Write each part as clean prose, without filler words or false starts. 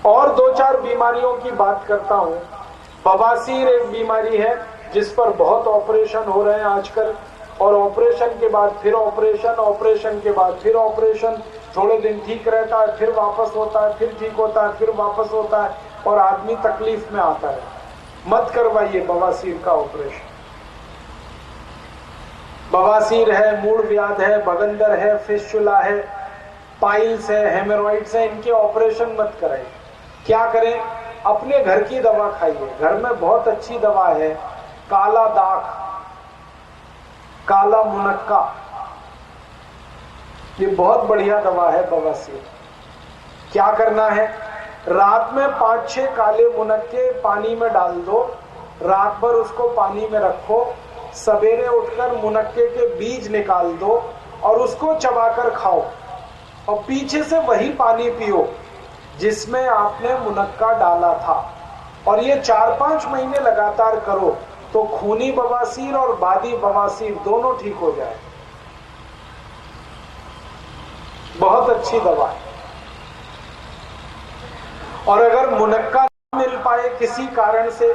और दो चार बीमारियों की बात करता हूं। बवासीर एक बीमारी है जिस पर बहुत ऑपरेशन हो रहे हैं आजकल, और ऑपरेशन के बाद फिर ऑपरेशन, ऑपरेशन के बाद फिर ऑपरेशन। थोड़े दिन ठीक रहता है, फिर वापस होता है, फिर ठीक होता है, फिर वापस होता है, और आदमी तकलीफ में आता है। मत करवाइए बवासीर का ऑपरेशन। बवासीर है, मूड व्याध है, भगंदर है, फिस्टुला है, पाइल्स है, हेमोरॉइड्स है, इनके ऑपरेशन मत कराइए। क्या करें? अपने घर की दवा खाइए। घर में बहुत अच्छी दवा है, काला दाख, काला मुनक्का, ये बहुत बढ़िया दवा है बवासीर। क्या करना है? रात में 5-6 काले मुनक्के पानी में डाल दो, रात भर उसको पानी में रखो, सवेरे उठकर मुनक्के के बीज निकाल दो और उसको चबाकर खाओ, और पीछे से वही पानी पियो जिसमें आपने मुनक्का डाला था। और ये 4-5 महीने लगातार करो तो खूनी बवासीर और बादी बवासीर दोनों ठीक हो जाए। बहुत अच्छी दवा है। और अगर मुनक्का न मिल पाए किसी कारण से,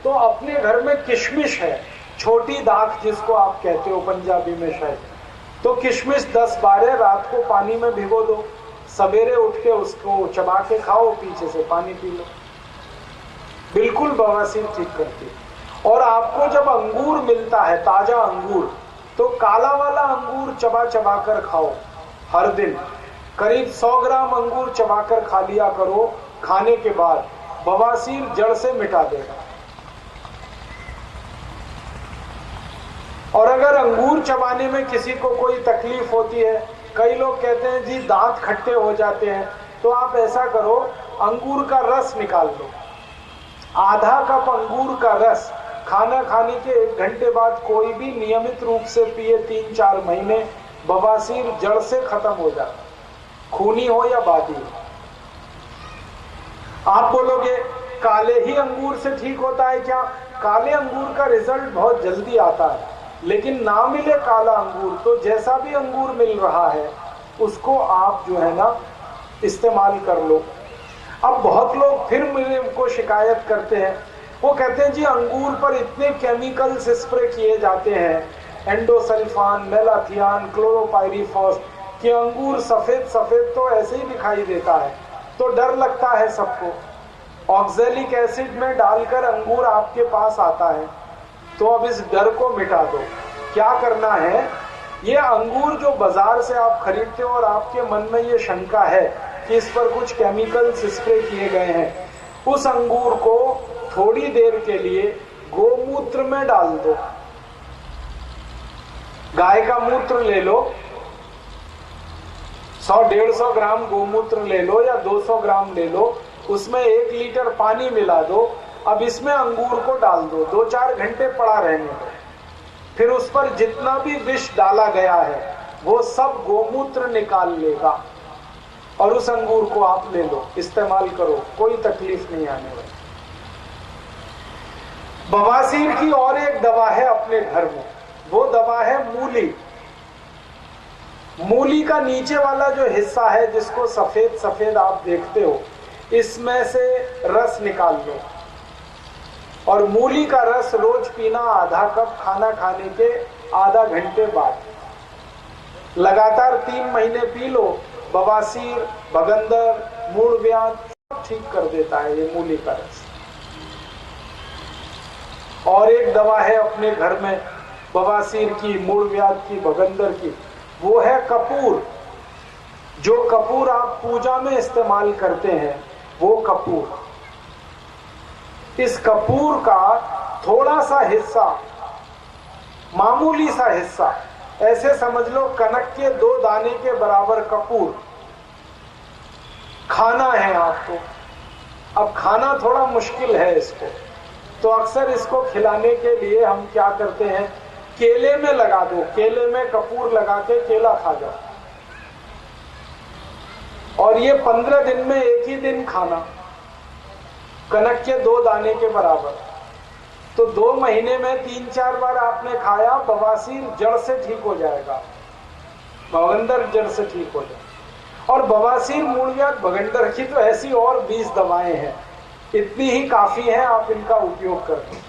तो अपने घर में किशमिश है, छोटी दाख जिसको आप कहते हो पंजाबी में शायद, तो किशमिश 10-12 रात को पानी में भिगो दो, सवेरे उठ के उसको चबा के खाओ, पीछे से पानी पी लो, बिल्कुल बवासीर ठीक करती है। और आपको जब अंगूर मिलता है, ताजा अंगूर, तो काला वाला अंगूर चबा चबा कर खाओ हर दिन। करीब 100 ग्राम अंगूर चबाकर खा लिया करो, खाने के बाद बवासीर जड़ से मिटा देगा। और अगर अंगूर चबाने में किसी को कोई तकलीफ होती है, कई लोग कहते हैं जी दांत खट्टे हो जाते हैं, तो आप ऐसा करो, अंगूर का रस निकाल लो, आधा कप अंगूर का रस खाना खाने के 1 घंटे बाद कोई भी नियमित रूप से पिए 3-4 महीने, बवासीर जड़ से खत्म हो जाता, खूनी हो या बादी हो। आप बोलोगे काले ही अंगूर से ठीक होता है क्या? काले अंगूर का रिजल्ट बहुत जल्दी आता है, लेकिन ना मिले काला अंगूर तो जैसा भी अंगूर मिल रहा है उसको आप जो है ना इस्तेमाल कर लो। अब बहुत लोग फिर मेरे को शिकायत करते हैं, वो कहते हैं जी अंगूर पर इतने केमिकल्स स्प्रे किए जाते हैं, एंडोसल्फान, मेलाथियान, क्लोरोपाइरीफॉस, कि अंगूर सफेद सफेद तो ऐसे ही दिखाई देता है, तो डर लगता है सबको। ऑक्सैलिक एसिड में डालकर अंगूर आपके पास आता है, तो अब इस डर को मिटा दो। क्या करना है? ये अंगूर जो बाजार से आप खरीदते हो और आपके मन में ये शंका है कि इस पर कुछ केमिकल्स स्प्रे किए गए हैं, उस अंगूर को थोड़ी देर के लिए गोमूत्र में डाल दो। गाय का मूत्र ले लो, 100-150 ग्राम गोमूत्र ले लो या 200 ग्राम ले लो, उसमें 1 लीटर पानी मिला दो, अब इसमें अंगूर को डाल दो, 2-4 घंटे पड़ा रहने दो। फिर उस पर जितना भी विष डाला गया है वो सब गोमूत्र निकाल लेगा, और उस अंगूर को आप ले लो, इस्तेमाल करो, कोई तकलीफ नहीं आने वाली। बवासीर की और एक दवा है अपने घर में, वो दवा है मूली। मूली का नीचे वाला जो हिस्सा है जिसको सफेद सफेद आप देखते हो, इसमें से रस निकाल लो, और मूली का रस रोज पीना, आधा कप खाना खाने के आधा घंटे बाद। लगातार 3 महीने पी लो, बवासीर, भगंदर, मूड व्याध सब ठीक कर देता है ये मूली का रस। और एक दवा है अपने घर में बवासीर की, मूड व्याध की, भगंदर की, वो है कपूर। जो कपूर आप पूजा में इस्तेमाल करते हैं वो कपूर, इस कपूर का थोड़ा सा हिस्सा, मामूली सा हिस्सा, ऐसे समझ लो कनक के 2 दाने के बराबर कपूर खाना है आपको। अब खाना थोड़ा मुश्किल है इसको, तो अक्सर इसको खिलाने के लिए हम क्या करते हैं, केले में लगा दो, केले में कपूर लगा के केला खा जाओ, और ये 15 दिन में 1 ही दिन खाना, कनक के 2 दाने के बराबर, तो 2 महीने में 3-4 बार आपने खाया, बवासीर जड़ से ठीक हो जाएगा, भगंदर जड़ से ठीक हो जाएगा। और बवासीर, मूलव्याध, भगंडर की तो ऐसी और 20 दवाएं हैं, इतनी ही काफी हैं, आप इनका उपयोग करें।